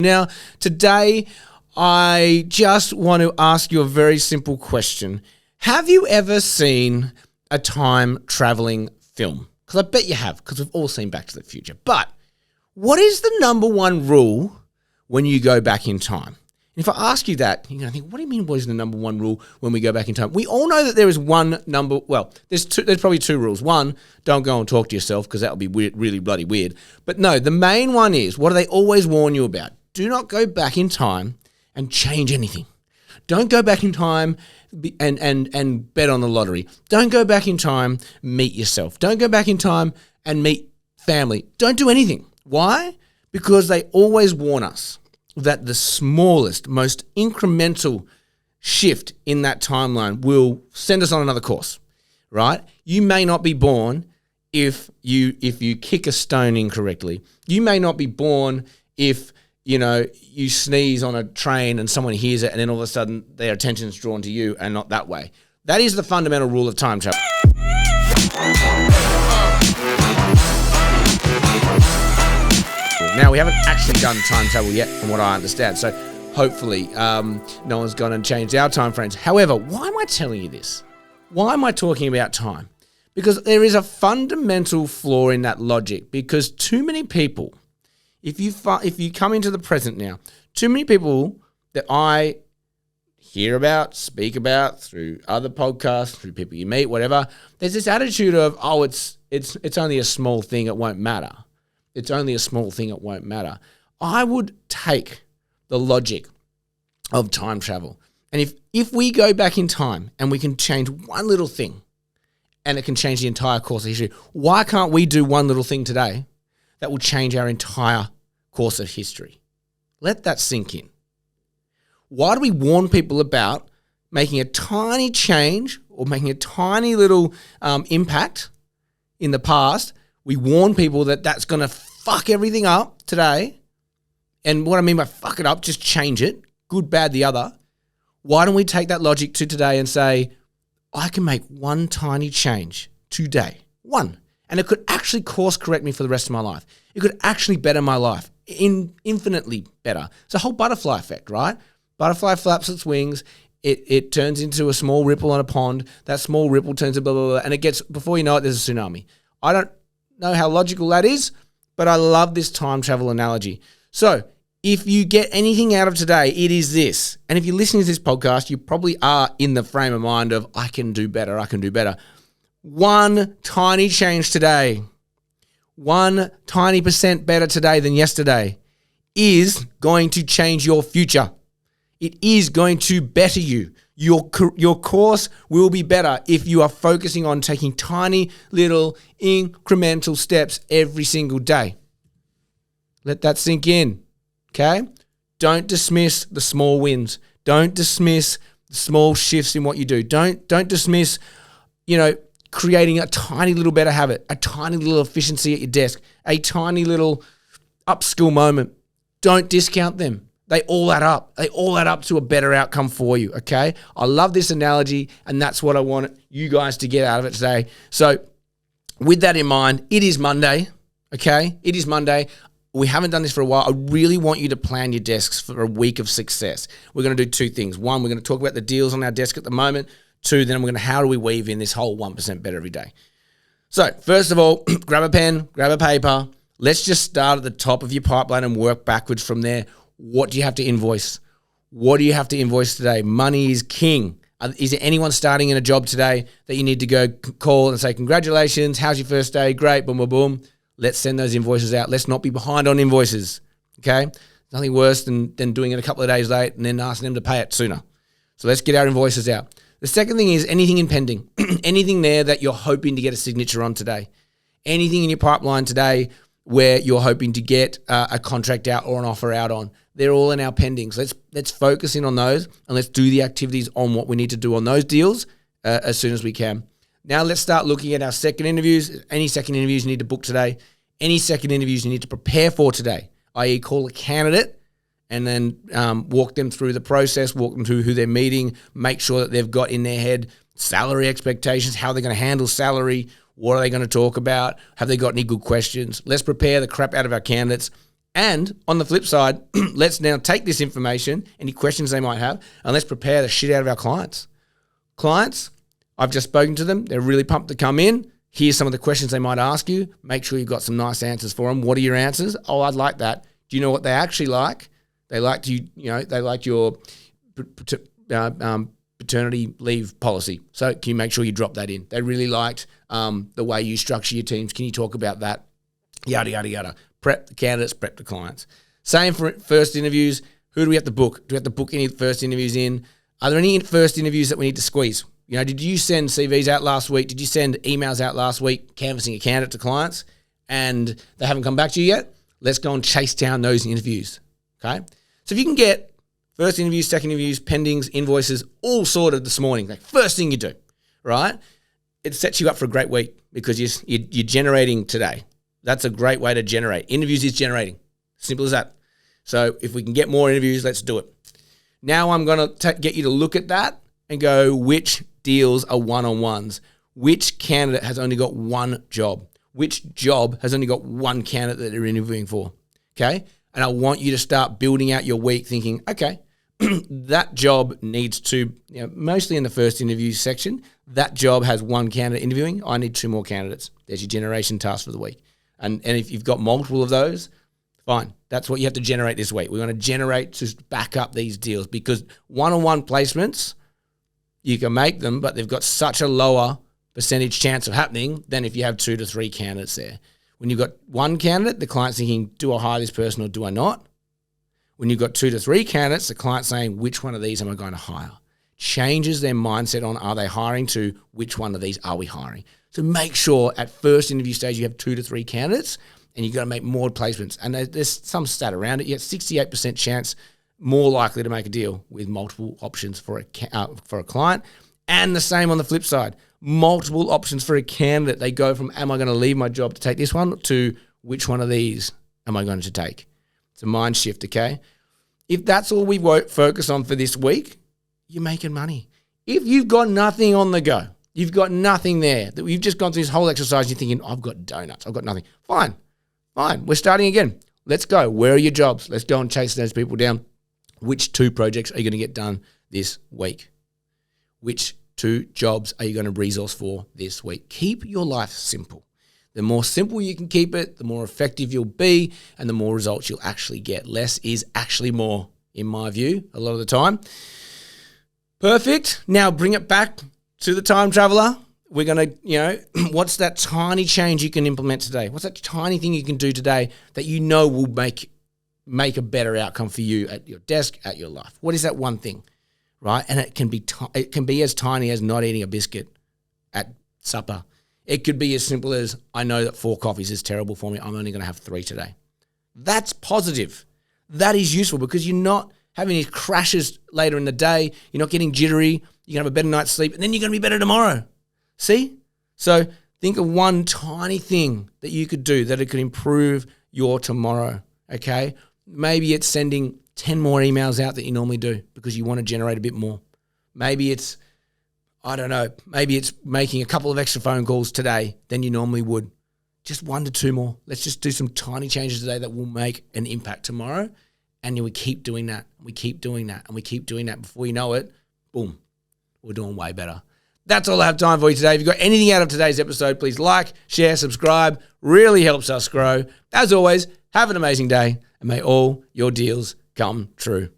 Now, today, I just want to ask you a very simple question. Have you ever seen a time traveling film? Because I bet you have, because we've all seen Back to the Future. But what is the number one rule when you go back in time? And if I ask you that, you're going to think, what do you mean what is the number one rule when we go back in time? We all know that there is there's probably two rules. One, don't go and talk to yourself because that would be weird, really bloody weird. But no, the main one is, what do they always warn you about? Do not go back in time and change anything. Don't go back in time and bet on the lottery. Don't go back in time, meet yourself. Don't go back in time and meet family. Don't do anything. Why? Because they always warn us that the smallest, most incremental shift in that timeline will send us on another course, right? You may not be born if you kick a stone incorrectly. You may not be born if you sneeze on a train and someone hears it and then all of a sudden their attention is drawn to you and not that way. That is the fundamental rule of time travel. Now, we haven't actually done time travel yet from what I understand, so hopefully no one's gone and changed our time frames. However, why am I telling you this? Why am I talking about time? Because there is a fundamental flaw in that logic, because too many people, if you come into the present now, too many people that I hear about, speak about through other podcasts, through people you meet, whatever, there's this attitude of, it's only a small thing, it won't matter. It's only a small thing, it won't matter. I would take the logic of time travel. And if we go back in time and we can change one little thing and it can change the entire course of history, why can't we do one little thing today that will change our entire course of history? Let that sink in. Why do we warn people about making a tiny change or making a tiny little impact in the past? We warn people that that's going to fuck everything up today. And what I mean by fuck it up, just change it. Good, bad, the other. Why don't we take that logic to today and say, I can make one tiny change today. One. And it could actually course correct me for the rest of my life. It could actually better my life, infinitely better. It's a whole butterfly effect, right? Butterfly flaps its wings. It turns into a small ripple on a pond. That small ripple turns to blah, blah, blah. And it gets, before you know it, there's a tsunami. I don't know how logical that is, but I love this time travel analogy. So if you get anything out of today, it is this. And if you're listening to this podcast, you probably are in the frame of mind of, I can do better, I can do better. One tiny change today, 1 tiny % better today than yesterday is going to change your future. It is going to better you. Your course will be better if you are focusing on taking tiny little incremental steps every single day. Let that sink in, okay? Don't dismiss the small wins. Don't dismiss the small shifts in what you do. Don't dismiss, creating a tiny little better habit, a tiny little efficiency at your desk, a tiny little upskill moment. Don't discount them. They all add up. They all add up to a better outcome for you, okay? I love this analogy, and that's what I want you guys to get out of it today. So with that in mind, it is Monday, okay? It is Monday. We haven't done this for a while. I really want you to plan your desks for a week of success. We're going to do two things. One, we're going to talk about the deals on our desk at the moment. Two, then we're going to, how do we weave in this whole 1% better every day? So first of all, grab a pen, grab a paper. Let's just start at the top of your pipeline and work backwards from there. What do you have to invoice? What do you have to invoice today? Money is king. Is there anyone starting in a job today that you need to go call and say, congratulations, how's your first day? Great, boom, boom, boom. Let's send those invoices out. Let's not be behind on invoices, okay? Nothing worse than doing it a couple of days late and then asking them to pay it sooner. So let's get our invoices out. The second thing is anything in pending, anything there that you're hoping to get a signature on today, anything in your pipeline today where you're hoping to get a contract out or an offer out on. They're all in our pendings. Let's focus in on those and let's do the activities on what we need to do on those deals as soon as we can. Now let's start looking at our second interviews. Any second interviews you need to book today. Any second interviews you need to prepare for today, i.e. call a candidate and then walk them through the process, walk them through who they're meeting, make sure that they've got in their head salary expectations, how they're going to handle salary, what are they going to talk about, have they got any good questions. Let's prepare the crap out of our candidates And on the flip side, let's now take this information, any questions they might have, and let's prepare the shit out of our clients. Clients, I've just spoken to them. They're really pumped to come in. Here's some of the questions they might ask you. Make sure you've got some nice answers for them. What are your answers? Oh, I'd like that. Do you know what they actually like? They liked they liked your paternity leave policy. So can you make sure you drop that in? They really liked the way you structure your teams. Can you talk about that? Yada, yada, yada. Prep the candidates, prep the clients. Same for first interviews. Who do we have to book? Do we have to book any first interviews in? Are there any first interviews that we need to squeeze? Did you send CVs out last week? Did you send emails out last week canvassing a candidate to clients and they haven't come back to you yet? Let's go and chase down those interviews, okay? So if you can get first interviews, second interviews, pendings, invoices, all sorted this morning, like first thing you do, right? It sets you up for a great week because you're generating today. That's a great way to generate. Interviews is generating. Simple as that. So if we can get more interviews, let's do it. Now I'm going to get you to look at that and go, which deals are one-on-ones? Which candidate has only got one job? Which job has only got one candidate that they're interviewing for? Okay? And I want you to start building out your week thinking, okay, that job needs to, mostly in the first interview section, that job has one candidate interviewing. I need 2 more candidates. There's your generation task for the week. And if you've got multiple of those, fine. That's what you have to generate this week. We're going to generate to back up these deals because one-on-one placements, you can make them, but they've got such a lower percentage chance of happening than if you have 2 to 3 candidates there. When you've got one candidate, the client's thinking, do I hire this person or do I not? When you've got 2 to 3 candidates, the client's saying, which one of these am I going to hire? Changes their mindset on, are they hiring, to which one of these are we hiring? So make sure at first interview stage you have 2 to 3 candidates and you've got to make more placements. And there's some stat around it. You have 68% chance more likely to make a deal with multiple options for a client. And the same on the flip side. Multiple options for a candidate. They go from, am I going to leave my job to take this one, to which one of these am I going to take? It's a mind shift, okay? If that's all we focus on for this week, you're making money. If you've got nothing on the go, you've got nothing there, that we've just gone through this whole exercise, you're thinking, I've got donuts, I've got nothing. Fine. We're starting again. Let's go. Where are your jobs? Let's go and chase those people down. Which 2 projects are you going to get done this week? Which 2 jobs are you going to resource for this week? Keep your life simple. The more simple you can keep it, the more effective you'll be and the more results you'll actually get. Less is actually more, in my view, a lot of the time. Perfect. Now bring it back to the time traveler. We're going to, what's that tiny change you can implement today? What's that tiny thing you can do today that will make a better outcome for you at your desk, at your life? What is that one thing, right? And it can be as tiny as not eating a biscuit at supper. It could be as simple as, I know that 4 coffees is terrible for me. I'm only going to have 3 today. That's positive. That is useful because you're not having these crashes later in the day. You're not getting jittery. You're going to have a better night's sleep and then you're going to be better tomorrow. See? So think of one tiny thing that you could do that it could improve your tomorrow, okay? Maybe it's sending 10 more emails out that you normally do because you want to generate a bit more. Maybe it's, maybe it's making a couple of extra phone calls today than you normally would. Just 1 to 2 more. Let's just do some tiny changes today that will make an impact tomorrow. And we keep doing that. We keep doing that. And we keep doing that. Before you know it, boom, we're doing way better. That's all I have time for you today. If you've got anything out of today's episode, please like, share, subscribe. Really helps us grow. As always, have an amazing day and may all your deals come true.